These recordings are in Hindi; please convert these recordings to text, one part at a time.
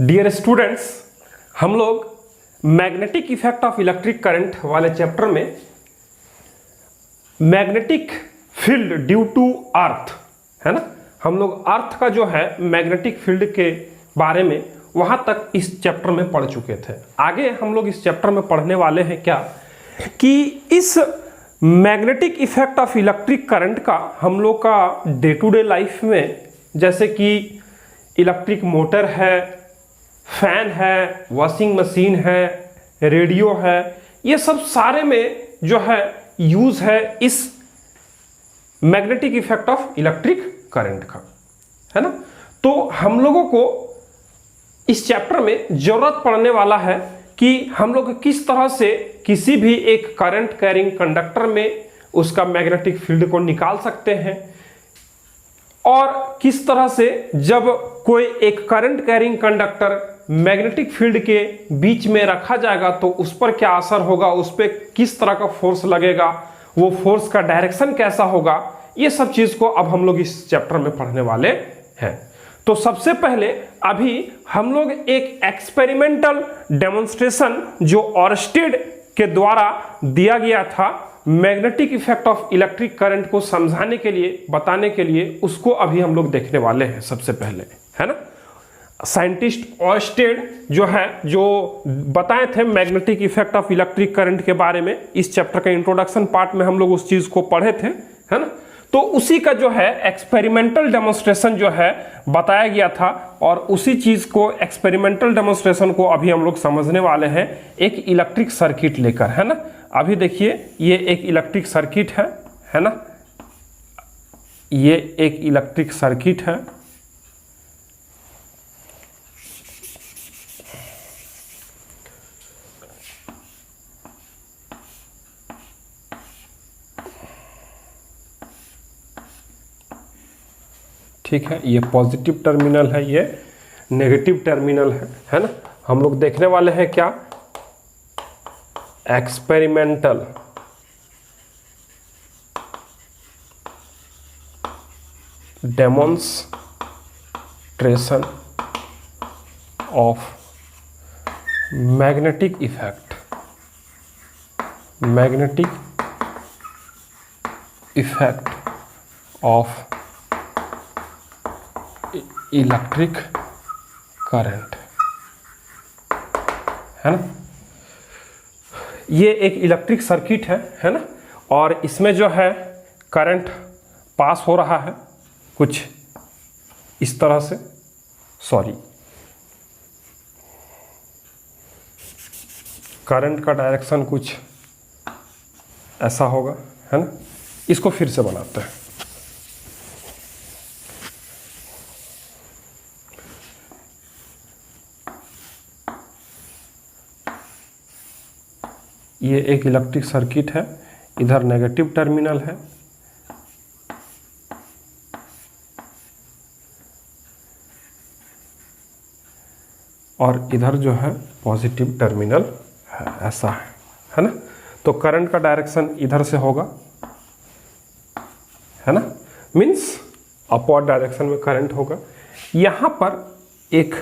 डियर स्टूडेंट्स, हम लोग magnetic effect of electric current वाले चैप्टर में magnetic field due to earth, है ना, हम लोग अर्थ का जो है मैग्नेटिक फील्ड के बारे में वहां तक इस चैप्टर में पढ़ चुके थे। आगे हम लोग इस चैप्टर में पढ़ने वाले हैं क्या कि इस magnetic effect of electric current का हम लोग का डे टू डे लाइफ में, जैसे कि इलेक्ट्रिक मोटर है, फैन है, वॉशिंग मशीन है, रेडियो है, ये सब सारे में जो है यूज है इस magnetic effect of electric current का, है ना। तो हम लोगों को इस चैप्टर में जरूरत पड़ने वाला है कि हम लोग किस तरह से किसी भी एक करंट कैरिंग कंडक्टर में उसका मैग्नेटिक फील्ड को निकाल सकते हैं, और किस तरह से जब कोई एक current carrying conductor magnetic field के बीच में रखा जाएगा तो उस पर क्या असर होगा, उस पर किस तरह का फोर्स लगेगा, वो फोर्स का डायरेक्शन कैसा होगा, ये सब चीज को अब हम लोग इस चैप्टर में पढ़ने वाले हैं। तो सबसे पहले अभी हम लोग एक एक्सपेरिमेंटल डेमोन्स्ट्रेशन जो ऑरस्टेड के द्वारा दिया गया था magnetic effect of electric current को समझाने के लिए, बताने के लिए, उसको अभी हम लोग देखने वाले हैं सबसे पहले, है ना। साइंटिस्ट ऑरस्टेड जो है, जो बताए थे magnetic effect of electric current के बारे में, इस चैप्टर के इंट्रोडक्शन पार्ट में हम लोग उस चीज को पढ़े थे, है ना। तो उसी का जो है एक्सपेरिमेंटल डेमोन्स्ट्रेशन जो है बताया गया था, और उसी चीज को एक्सपेरिमेंटल डेमोन्स्ट्रेशन को अभी हम लोग समझने वाले हैं एक इलेक्ट्रिक सर्किट लेकर, है ना। अभी देखिए ये एक इलेक्ट्रिक सर्किट है ना, ये एक इलेक्ट्रिक सर्किट है। ठीक है, ये पॉजिटिव टर्मिनल है, ये नेगेटिव टर्मिनल है ना। हम लोग देखने वाले हैं क्या, experimental demonstration of magnetic effect of electric current, है ना। ये एक इलेक्ट्रिक सर्किट है ना, और इसमें जो है करंट पास हो रहा है कुछ इस तरह से, करंट का डायरेक्शन कुछ ऐसा होगा, है ना। इसको फिर से बनाते हैं। ये एक इलेक्ट्रिक सर्किट है, इधर नेगेटिव टर्मिनल है, और इधर जो है पॉजिटिव टर्मिनल है, ऐसा है ना। तो करंट का डायरेक्शन इधर से होगा, है ना, मीन्स अपवर्ड डायरेक्शन में करंट होगा। यहाँ पर एक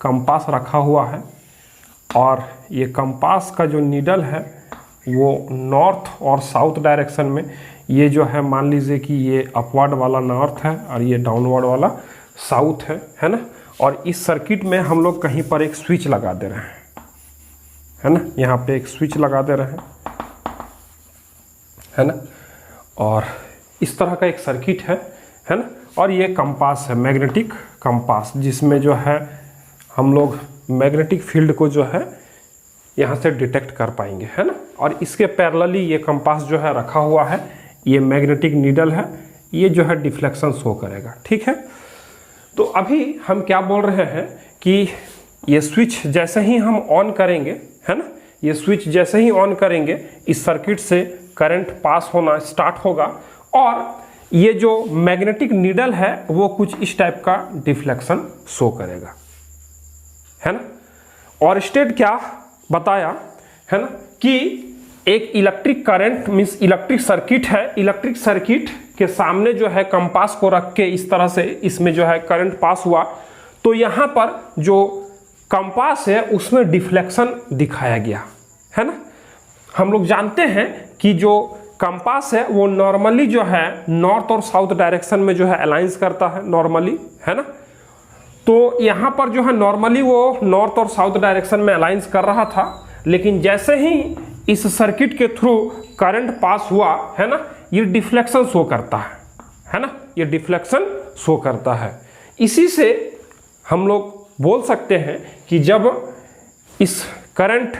कंपास रखा हुआ है, और ये कंपास का जो नीडल है वो नॉर्थ और साउथ डायरेक्शन में, ये जो है मान लीजिए कि ये अपवर्ड वाला नॉर्थ है और ये डाउनवर्ड वाला साउथ है ना। और इस सर्किट में हम लोग कहीं पर एक स्विच लगा दे रहे हैं, है ना, यहाँ पे एक स्विच लगा दे रहे हैं, है ना। और इस तरह का एक सर्किट है ना। और ये कंपास है, मैग्नेटिक कंपास, जिसमें जो है हम लोग मैग्नेटिक फील्ड को जो है यहाँ से डिटेक्ट कर पाएंगे, है ना। और इसके पैरेलली ये कंपास जो है रखा हुआ है, ये मैग्नेटिक नीडल है, ये जो है डिफ्लेक्शन शो करेगा, ठीक है। तो अभी हम क्या बोल रहे हैं कि ये स्विच जैसे ही हम ऑन करेंगे, है ना, ये स्विच जैसे ही ऑन करेंगे इस सर्किट से करंट पास होना स्टार्ट होगा, और ये जो मैग्नेटिक नीडल है वो कुछ इस टाइप का डिफ्लेक्शन शो करेगा, है ना। और स्टेट क्या बताया, है ना, कि एक electric current means electric circuit है, इलेक्ट्रिक सर्किट के सामने जो है कंपास को रख के इस तरह से इसमें जो है करंट पास हुआ, तो यहाँ पर जो कंपास है उसमें डिफ्लेक्शन दिखाया गया है ना। हम लोग जानते हैं कि जो कंपास है वो नॉर्मली जो है नॉर्थ और साउथ डायरेक्शन में जो है अलाइंस करता है नॉर्मली, है ना। तो यहाँ पर जो है नॉर्मली वो नॉर्थ और साउथ डायरेक्शन में अलाइंस कर रहा था, लेकिन जैसे ही इस सर्किट के थ्रू करंट पास हुआ है ना, ये डिफ्लेक्शन शो करता है ना, ये डिफ्लेक्शन शो करता है। इसी से हम लोग बोल सकते हैं कि जब इस करंट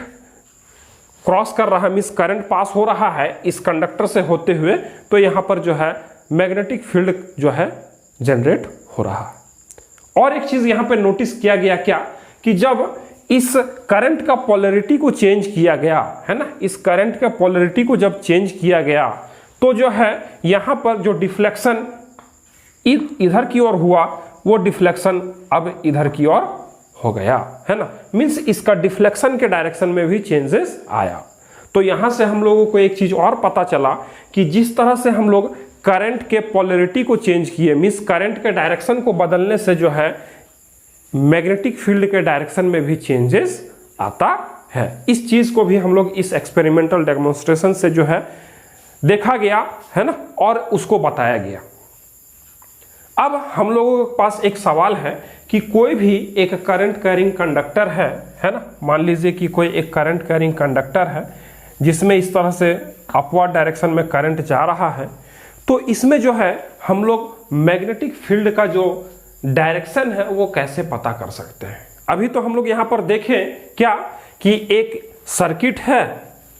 क्रॉस कर रहा है, मीन्स करंट पास हो रहा है इस कंडक्टर से होते हुए, तो यहाँ पर जो है मैग्नेटिक फील्ड जो है जनरेट हो रहा है। और एक चीज यहाँ पे नोटिस किया गया क्या, कि जब इस करंट का पोलैरिटी को चेंज किया गया है ना, इस करंट का पोलैरिटी को जब चेंज किया गया तो जो है यहाँ पर जो डिफ्लेक्शन इधर की ओर हुआ वो डिफ्लेक्शन अब इधर की ओर हो गया, है ना। मीन्स इसका डिफ्लेक्शन के डायरेक्शन में भी चेंजेस आया। तो यहां से हम लोगों को एक चीज और पता चला कि जिस तरह से हम लोग करंट के पोलैरिटी को चेंज किए, मीन्स करंट के डायरेक्शन को बदलने से जो है मैग्नेटिक फील्ड के डायरेक्शन में भी चेंजेस आता है। इस चीज को भी हम लोग इस एक्सपेरिमेंटल डेमोन्स्ट्रेशन से जो है देखा गया है ना, और उसको बताया गया। अब हम लोगों के पास एक सवाल है कि कोई भी एक करंट कैरिंग कंडक्टर है ना, मान लीजिए कि कोई एक करंट कैरिंग कंडक्टर है जिसमें इस तरह से अपवर्ड डायरेक्शन में करंट जा रहा है, तो इसमें जो है हम लोग मैग्नेटिक फील्ड का जो डायरेक्शन है वो कैसे पता कर सकते हैं। अभी तो हम लोग यहाँ पर देखें क्या कि एक सर्किट है,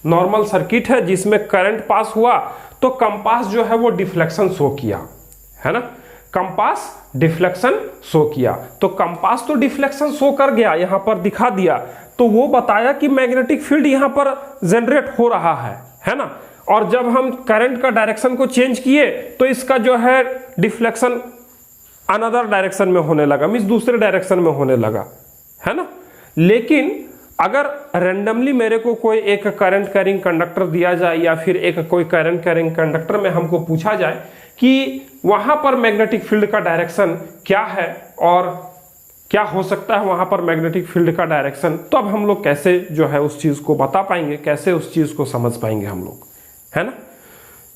नॉर्मल सर्किट है जिसमें करंट पास हुआ, तो कंपास जो है वो डिफ्लेक्शन शो किया, है ना, कंपास डिफ्लेक्शन शो किया। तो कंपास तो डिफ्लेक्शन शो कर गया, यहां पर दिखा दिया, तो वो बताया कि मैग्नेटिक फील्ड यहां पर जनरेट हो रहा है ना। और जब हम करंट का डायरेक्शन को चेंज किए तो इसका जो है डिफ्लेक्शन अनदर डायरेक्शन में होने लगा, मींस दूसरे डायरेक्शन में होने लगा, है ना। लेकिन अगर रैंडमली मेरे को कोई एक करंट कैरिंग कंडक्टर दिया जाए या फिर एक कोई करंट कैरिंग कंडक्टर में हमको पूछा जाए कि वहां पर मैग्नेटिक फील्ड का डायरेक्शन क्या है और क्या हो सकता है वहां पर मैग्नेटिक फील्ड का डायरेक्शन, तो अब हम लोग कैसे जो है उस चीज को बता पाएंगे, कैसे उस चीज को समझ पाएंगे हम लोग, है ना।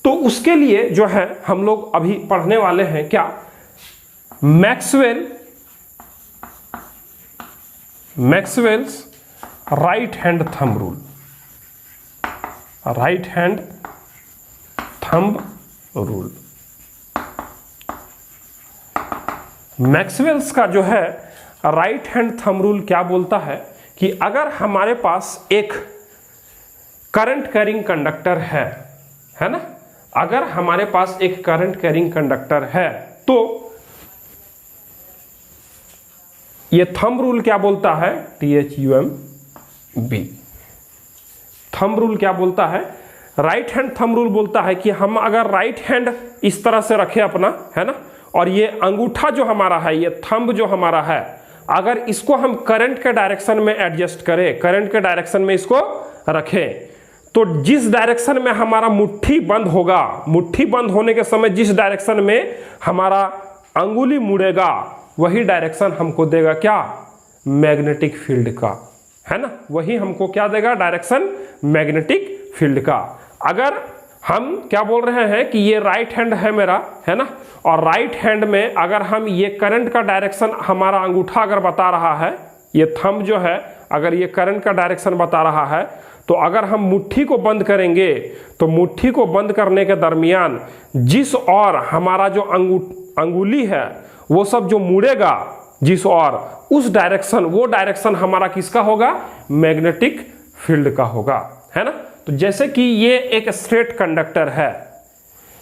तो उसके लिए जो है हम लोग अभी पढ़ने वाले हैं क्या, Maxwell's right hand thumb rule, right hand thumb rule. Maxwell's का जो है राइट हैंड थंब रूल क्या बोलता है कि अगर हमारे पास एक करंट कैरिंग कंडक्टर है ना, अगर हमारे पास एक करंट कैरिंग कंडक्टर है तो ये थंब रूल क्या बोलता है, THUMB थंब रूल क्या बोलता है, राइट हैंड थंब रूल बोलता है कि हम अगर राइट हैंड इस तरह से रखें अपना, है ना, और ये अंगूठा जो हमारा है, ये थंब जो हमारा है, अगर इसको हम करंट के डायरेक्शन में एडजस्ट करें, करंट के डायरेक्शन में इसको रखें, तो जिस डायरेक्शन में हमारा मुट्ठी बंद होगा, मुट्ठी बंद होने के समय जिस डायरेक्शन में हमारा अंगुली मुड़ेगा वही डायरेक्शन हमको देगा क्या, मैग्नेटिक फील्ड का, है ना, वही हमको क्या देगा, डायरेक्शन मैग्नेटिक फील्ड का। अगर हम क्या बोल रहे हैं कि ये राइट हैंड है मेरा, है ना, और राइट हैंड में अगर हम ये करंट का डायरेक्शन हमारा अंगूठा अगर बता रहा है, ये थंब जो है अगर ये करंट का डायरेक्शन बता रहा है, तो अगर हम मुट्ठी को बंद करेंगे तो मुट्ठी को बंद करने के दरमियान जिस और हमारा जो अंगुली है वो सब जो मुड़ेगा जिस और, उस डायरेक्शन, वो डायरेक्शन हमारा किसका होगा, मैग्नेटिक फील्ड का होगा, है ना। तो जैसे कि ये एक स्ट्रेट कंडक्टर है,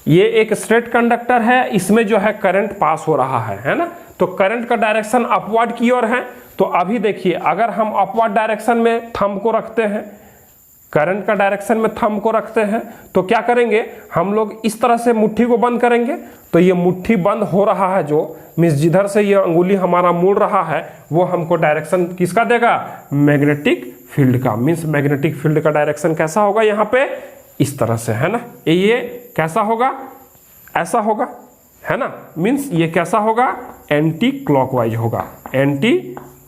ये एक स्ट्रेट कंडक्टर है, इसमें जो है करंट पास हो रहा है ना, तो करंट का डायरेक्शन अपवर्ड की ओर है। तो अभी देखिए अगर हम अपवर्ड डायरेक्शन में थंब को रखते हैं, करंट का डायरेक्शन में थंब को रखते हैं, तो क्या करेंगे हम लोग, इस तरह से मुट्ठी को बंद करेंगे, तो ये मुट्ठी बंद हो रहा है जो, मीन्स जिधर से ये अंगुली हमारा मुड़ रहा है वो हमको डायरेक्शन किसका देगा, मैग्नेटिक फील्ड का। मीन्स मैग्नेटिक फील्ड का डायरेक्शन कैसा होगा यहाँ पे, इस तरह से, है ना, ये कैसा होगा, ऐसा होगा, है ना, मीन्स ये कैसा होगा, एंटी क्लॉकवाइज होगा, एंटी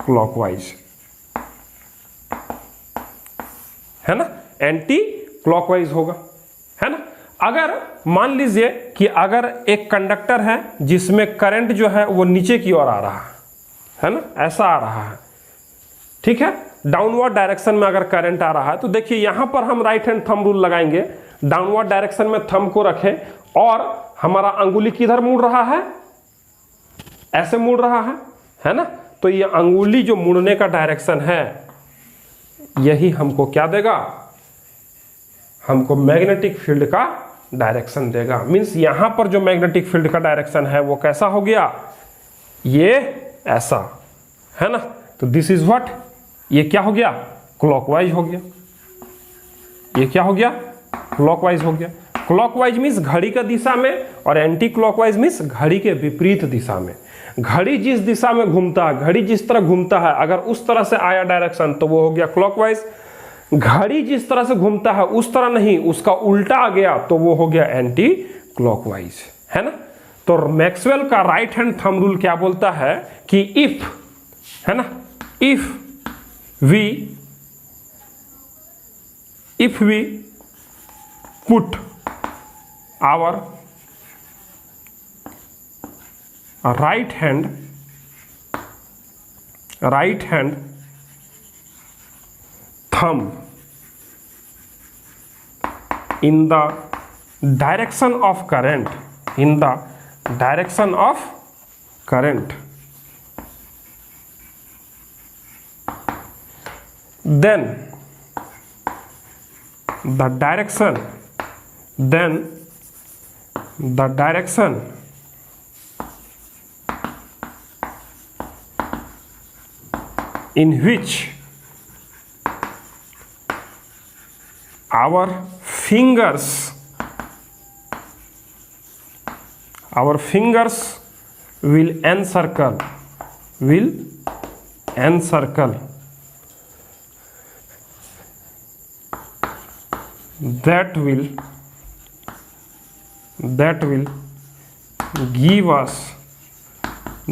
क्लॉकवाइज, है ना, एंटी क्लॉकवाइज होगा, है ना। अगर मान लीजिए कि अगर एक कंडक्टर है जिसमें करंट जो है वो नीचे की ओर आ रहा है ना, ऐसा आ रहा है, ठीक है, डाउनवर्ड डायरेक्शन में अगर करंट आ रहा है, तो देखिए यहां पर हम राइट हैंड थंब रूल लगाएंगे, डाउनवर्ड डायरेक्शन में थंब को रखें और हमारा अंगुली किधर मुड़ रहा है, ऐसे मुड़ रहा है ना, तो ये अंगुली जो मुड़ने का डायरेक्शन है यही हमको क्या देगा, हमको मैग्नेटिक फील्ड का डायरेक्शन देगा। मींस यहां पर जो मैग्नेटिक फील्ड का डायरेक्शन है वो कैसा हो गया, ये ऐसा, है ना, तो दिस इज व्हाट, ये क्या हो गया, क्लॉकवाइज हो गया, ये क्या हो गया, क्लॉकवाइज हो गया। क्लॉकवाइज मींस घड़ी का दिशा में और एंटी क्लॉकवाइज मींस घड़ी के विपरीत दिशा में। घड़ी जिस दिशा में घूमता है, घड़ी जिस तरह घूमता है, अगर उस तरह से आया डायरेक्शन तो वो हो गया क्लॉकवाइज। घड़ी जिस तरह से घूमता है उस तरह नहीं, उसका उल्टा आ गया तो वो हो गया एंटी क्लॉकवाइज, है ना। तो मैक्सवेल का राइट हैंड थंब रूल क्या बोलता है कि इफ, है ना, if we put our right hand thumb in the direction of current, then the direction in which our fingers will encircle that will give us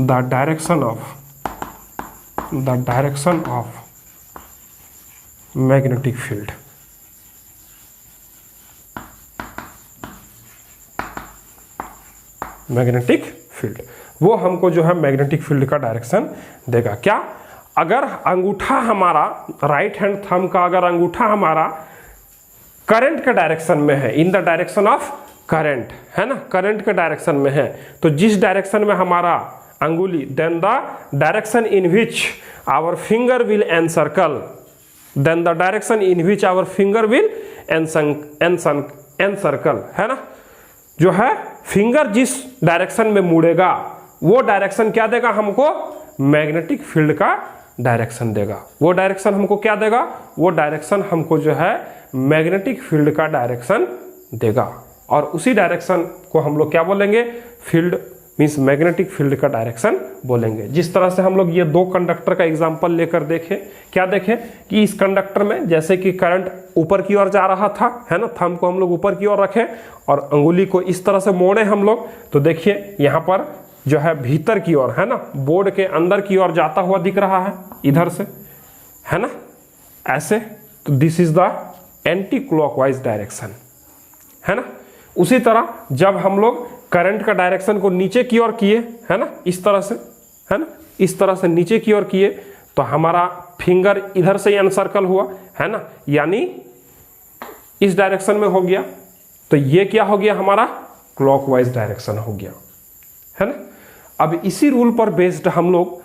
the direction of magnetic field। Magnetic field वो हमको जो है मैग्नेटिक फील्ड का डायरेक्शन देगा। क्या, अगर अंगूठा हमारा, राइट हैंड थंब का अगर अंगूठा हमारा करंट के डायरेक्शन में है, in the direction of current, है ना, करंट के डायरेक्शन में है, तो जिस डायरेक्शन में हमारा अंगुली, then the direction in which our finger will encircle, then the direction in which our finger will encircle, है ना, जो है फिंगर जिस डायरेक्शन में मुड़ेगा वो डायरेक्शन क्या देगा हमको, मैग्नेटिक फील्ड का डायरेक्शन देगा। वो डायरेक्शन हमको क्या देगा, वो डायरेक्शन हमको जो है मैग्नेटिक फील्ड का डायरेक्शन देगा। और उसी डायरेक्शन को हम लोग क्या बोलेंगे, फील्ड मीन्स मैग्नेटिक फील्ड का डायरेक्शन बोलेंगे। जिस तरह से हम लोग ये दो कंडक्टर का एग्जांपल लेकर देखें, क्या देखें कि इस कंडक्टर में जैसे कि करंट ऊपर की ओर जा रहा था, है ना, थंब को हम लोग ऊपर की ओर रखें और अंगुली को इस तरह से मोड़े हम लोग, तो देखिए यहाँ पर जो है भीतर की ओर, है ना, बोर्ड के अंदर की ओर जाता हुआ दिख रहा है इधर से, है ना, ऐसे, तो this is the anti clockwise direction, है ना। उसी तरह जब हम लोग करंट का डायरेक्शन को नीचे की ओर किए, है ना, इस तरह से, है ना, इस तरह से नीचे की ओर किए, तो हमारा फिंगर इधर से एनसर्कल हुआ, है ना, यानी इस डायरेक्शन में हो गया, तो ये क्या हो गया, हमारा क्लॉकवाइज डायरेक्शन हो गया, है ना। अब इसी रूल पर बेस्ड हम लोग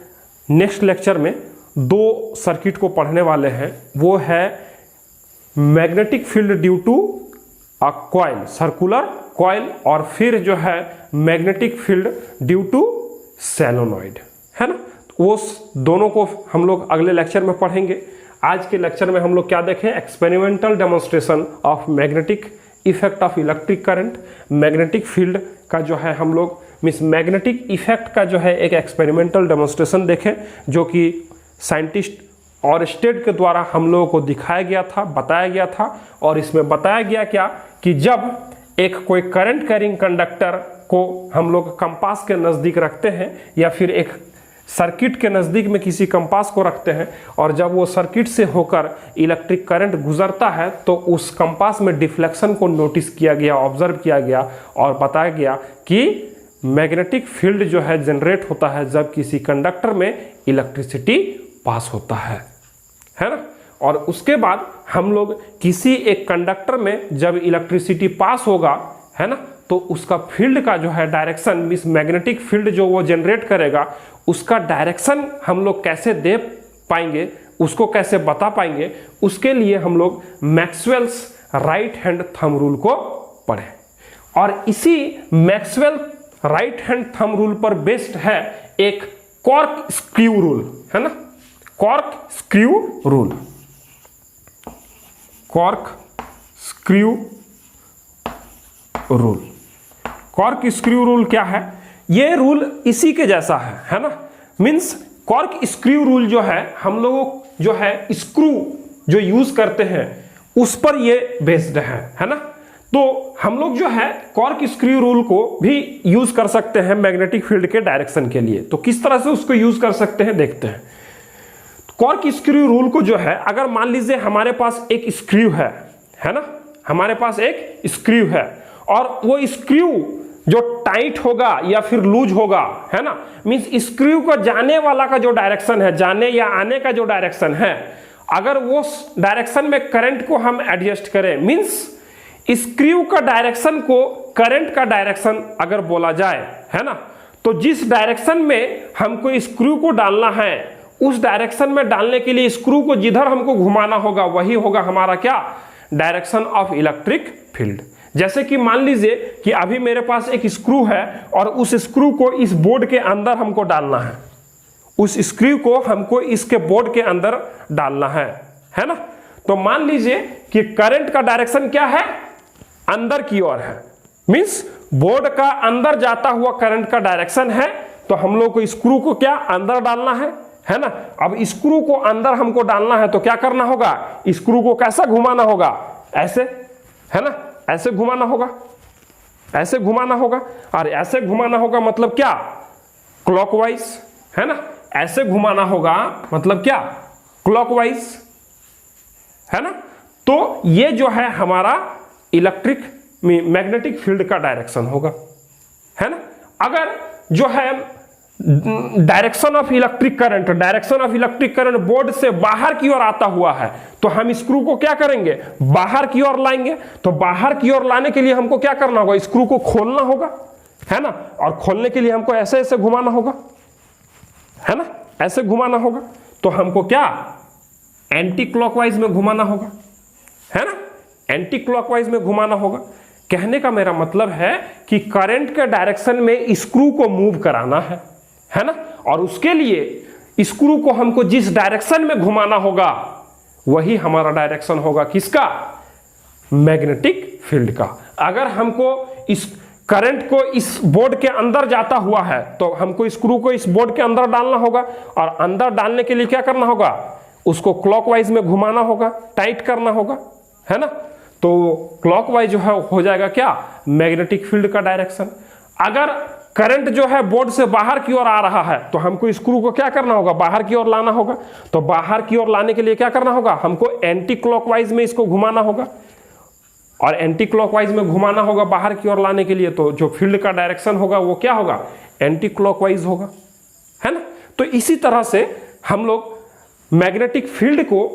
नेक्स्ट लेक्चर में दो सर्किट को पढ़ने वाले हैं। वो है magnetic field due to a coil, circular coil, और फिर जो है magnetic field due to solenoid, है ना। वो दोनों को हम लोग अगले लेक्चर में पढ़ेंगे। आज के लेक्चर में हम लोग क्या देखें, experimental demonstration of magnetic effect of electric current. Magnetic field का जो है हम लोग मीन्स मैग्नेटिक इफेक्ट का जो है एक एक्सपेरिमेंटल डेमोन्स्ट्रेशन देखें, जो कि साइंटिस्ट और स्टेट के द्वारा हम लोगों को दिखाया गया था, बताया गया था। और इसमें बताया गया क्या कि जब एक कोई करंट कैरिंग कंडक्टर को हम लोग कंपास के नज़दीक रखते हैं या फिर एक सर्किट के नज़दीक में किसी कंपास को रखते हैं, और जब वो सर्किट से होकर इलेक्ट्रिक करंट गुजरता है तो उस कंपास में डिफ्लेक्शन को नोटिस किया गया, ऑब्जर्व किया गया और बताया गया कि मैग्नेटिक फील्ड जो है जनरेट होता है जब किसी कंडक्टर में इलेक्ट्रिसिटी पास होता है ना। और उसके बाद हम लोग किसी एक कंडक्टर में जब इलेक्ट्रिसिटी पास होगा, है ना, तो उसका फील्ड का जो है डायरेक्शन, मींस मैग्नेटिक फील्ड जो वो जनरेट करेगा उसका डायरेक्शन हम लोग कैसे दे पाएंगे, उसको कैसे बता पाएंगे, उसके लिए हम लोग Maxwell's right hand thumb rule को पढ़े। और इसी Maxwell right hand thumb rule पर बेस्ड है एक कॉर्क स्क्रू रूल, है ना, cork screw rule. Cork screw rule, cork screw rule क्या है? ये रूल इसी के जैसा है ना। मींस कॉर्क स्क्रू रूल जो है हम लोग जो है स्क्रू जो यूज करते हैं उस पर ये बेस्ड है ना। तो हम लोग जो है कॉर्क स्क्रू रूल को भी यूज कर सकते हैं मैग्नेटिक फील्ड के डायरेक्शन के लिए। तो किस तरह से उसको यूज कर सकते हैं देखते हैं। कॉर्क स्क्रू रूल को जो है, अगर मान लीजिए हमारे पास एक स्क्रू है ना, हमारे पास एक स्क्रू है और वो स्क्रू जो टाइट होगा या फिर लूज होगा, है ना, मींस स्क्रू का जाने वाला का जो डायरेक्शन है, जाने या आने का जो डायरेक्शन है, अगर वो डायरेक्शन में करंट को हम एडजस्ट करें, मींस स्क्रू का डायरेक्शन को करंट का डायरेक्शन अगर बोला जाए, है ना, तो जिस डायरेक्शन में हमको स्क्रू को डालना है उस डायरेक्शन में डालने के लिए स्क्रू को जिधर हमको घुमाना होगा वही होगा हमारा क्या, डायरेक्शन ऑफ इलेक्ट्रिक फील्ड। जैसे कि मान लीजिए कि अभी मेरे पास एक स्क्रू है और उस स्क्रू को इस बोर्ड के अंदर हमको डालना है, उस स्क्रू को हमको इसके बोर्ड के अंदर डालना है ना। तो मान लीजिए कि करंट का डायरेक्शन क्या है, अंदर की ओर है, मींस बोर्ड का अंदर जाता हुआ करंट का डायरेक्शन है। तो हम लोग को स्क्रू को क्या अंदर डालना है ना। अब स्क्रू को अंदर हमको डालना है तो क्या करना होगा, स्क्रू को कैसा घुमाना होगा, ऐसे, है ना, ऐसे घुमाना होगा, ऐसे घुमाना होगा। और ऐसे घुमाना होगा मतलब क्या, क्लॉकवाइज, है ना, ऐसे घुमाना होगा मतलब क्या, क्लॉकवाइज, है ना। तो ये जो है हमारा इलेक्ट्रिक मैग्नेटिक फील्ड का डायरेक्शन होगा, है ना। अगर जो है direction of electric current, direction of electric current board से बाहर की ओर आता हुआ है तो हम स्क्रू को क्या करेंगे, बाहर की ओर लाएंगे। तो बाहर की ओर लाने के लिए हमको क्या करना होगा, स्क्रू को खोलना होगा, है ना, और खोलने के लिए हमको ऐसे ऐसे घुमाना होगा, है ना, ऐसे घुमाना होगा। तो हमको क्या एंटी क्लॉकवाइज में घुमाना होगा, है ना, एंटी क्लॉकवाइज में घुमाना होगा। कहने का मेरा मतलब है कि करंट के डायरेक्शन में स्क्रू को मूव कराना है ना, और उसके लिए स्क्रू को हमको जिस डायरेक्शन में घुमाना होगा वही हमारा डायरेक्शन होगा किसका, मैग्नेटिक फील्ड का। अगर हमको इस करंट को इस बोर्ड के अंदर जाता हुआ है तो हमको स्क्रू को इस बोर्ड के अंदर डालना होगा, और अंदर डालने के लिए क्या करना होगा, उसको क्लॉकवाइज में घुमाना होगा, टाइट करना होगा, है ना। तो क्लॉकवाइज जो है हो जाएगा क्या, मैग्नेटिक फील्ड का डायरेक्शन। अगर करंट जो है बोर्ड से बाहर की ओर आ रहा है तो हमको स्क्रू को क्या करना होगा, बाहर की ओर लाना होगा। तो बाहर की ओर लाने के लिए क्या करना होगा, हमको एंटी क्लॉकवाइज में इसको घुमाना होगा, और एंटी क्लॉकवाइज में घुमाना होगा बाहर की ओर लाने के लिए। तो जो फील्ड का डायरेक्शन होगा वो क्या होगा, एंटी क्लॉकवाइज होगा, है ना। तो इसी तरह से हम लोग मैग्नेटिक फील्ड को,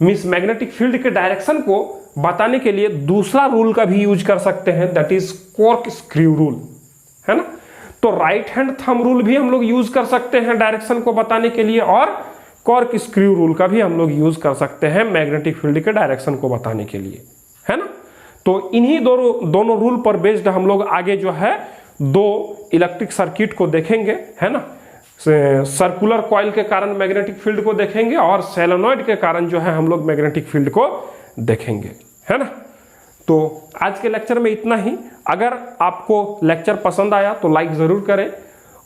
मींस मैग्नेटिक फील्ड के डायरेक्शन को बताने के लिए दूसरा रूल का भी यूज कर सकते हैं, that is cork screw rule, है ना। तो राइट हैंड थंब रूल भी हम लोग यूज कर सकते हैं डायरेक्शन को बताने के लिए, और कॉर्क स्क्रू रूल का भी हम लोग यूज कर सकते हैं मैग्नेटिक फील्ड के डायरेक्शन को बताने के लिए, है ना। तो इन्हीं दोनों रूल पर बेस्ड हम लोग आगे जो है दो इलेक्ट्रिक सर्किट को देखेंगे, है ना। सर्कुलर कॉइल के कारण मैग्नेटिक फील्ड को देखेंगे और सोलेनॉइड के कारण जो है हम लोग मैग्नेटिक फील्ड को देखेंगे, है ना। तो आज के लेक्चर में इतना ही। अगर आपको लेक्चर पसंद आया तो लाइक ज़रूर करें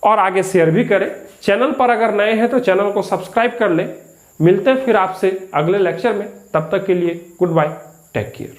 और आगे शेयर भी करें। चैनल पर अगर नए हैं तो चैनल को सब्सक्राइब कर लें। मिलते हैं फिर आपसे अगले लेक्चर में, तब तक के लिए गुड बाय, टेक केयर।